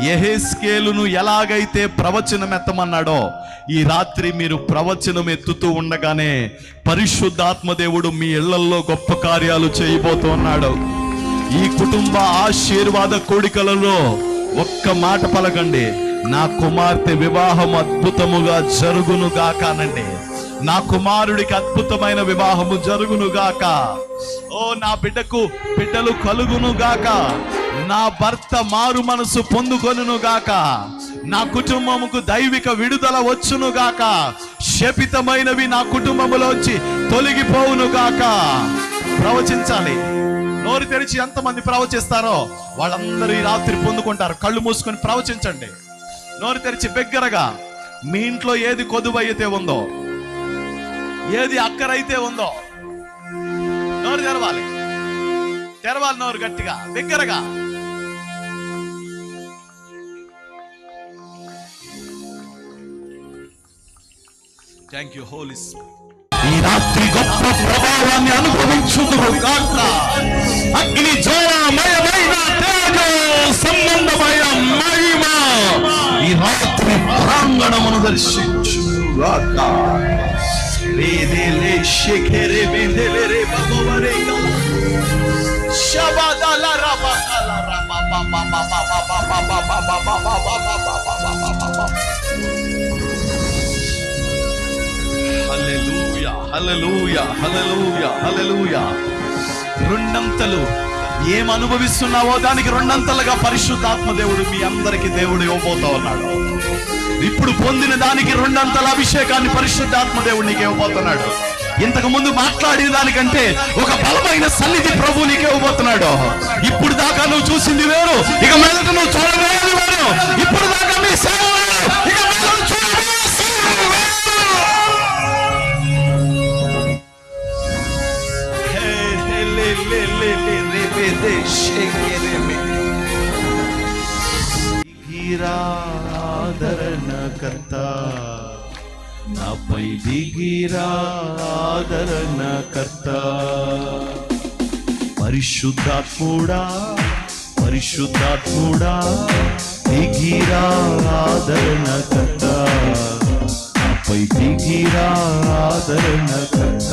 యెహెజ్కేలును ఎలాగైతే ప్రవచనం ఎత్తమన్నాడో, ఈ రాత్రి మీరు ప్రవచనం ఎత్తుతూ ఉండగానే పరిశుద్ధాత్మ దేవుడు మీ ఇళ్లల్లో గొప్ప కార్యాలు చేయబోతున్నాడు. ఈ కుటుంబ ఆశీర్వాద కోడికలలో ఒక్క మాట పలకండి, నా కుమార్తె వివాహం అద్భుతముగా జరుగును గాకానండి. నా కుమారుడికి అద్భుతమైన వివాహము జరుగును గాక. ఓ నా బిడ్డకు బిడ్డలు కలుగును గాక. నా భర్త మారు మనసు పొందుకొనును గాక. నా కుటుంబముకు దైవిక విడుదల వచ్చును గాక. శపితమైనవి నా కుటుంబములోంచి తొలగిపోవును గాక. ప్రవచించాలి. నోరు తెరిచి ఎంతమంది ప్రవచిస్తారో వాళ్ళందరూ ఈ రాత్రి పొందుకుంటారు. కళ్ళు మూసుకొని ప్రవచించండి. నోరు తెరిచి బిగ్గరగా. మీ ఇంట్లో ఏది కొదువైతే ఉందో, ఏది అక్కరైతే ఉందో, నోరు తెరవాలి. తెరవాలి నోరు గట్టిగా, బిగ్గరగా. Thank you holy spirit. ఈ రాత్రి గొప్ప ప్రభావాన్ని అనుభవించుదురు గాక. అగ్ని జ్వాలమయమైన తేజ సంబంధమైన మహిమ ఈ రాత్రి ప్రాంగణమును దర్శించును గాక. వేదేలే శేఖరే వేదేలే రే బాబవరే శబదల రబకల హల్లెలూయా హల్లెలూయా హల్లెలూయా హల్లెలూయా. రెండంతలు ఏం అనుభవిస్తున్నావో దానికి రెండంతలుగా పరిశుద్ధాత్మ దేవుడు మీ అందరికి దేవుడు ఇవ్వబోతా ఉన్నాడు. ఇప్పుడు పొందిన దానికి రెండంతల అభిషేకాన్ని పరిశుద్ధాత్మ దేవుడు నీకు ఇవ్వబోతున్నాడు. ఇంతకు ముందు మాట్లాడిన దానికంటే ఒక బలమైన సన్నిధి ప్రభు నీకు ఇవ్వబోతున్నాడు. ఇప్పుడు దాకా నువ్వు చూసింది వేరు, ఇక మీదట నువ్వు చూడలేదు వేరు. ఇప్పుడు దాకా మీ సేవ వేరు, ఇక మీదట చూడబోయే సేవ వేరు. ఆదరణకర్త నాపై దిగిరా ఆదరణకర్త. పరిశుద్ధాత్ముడా పరిశుద్ధాత్ముడా దిగిరా ఆదరణకర్త. నాపై దిగిరా ఆదరణకర్త.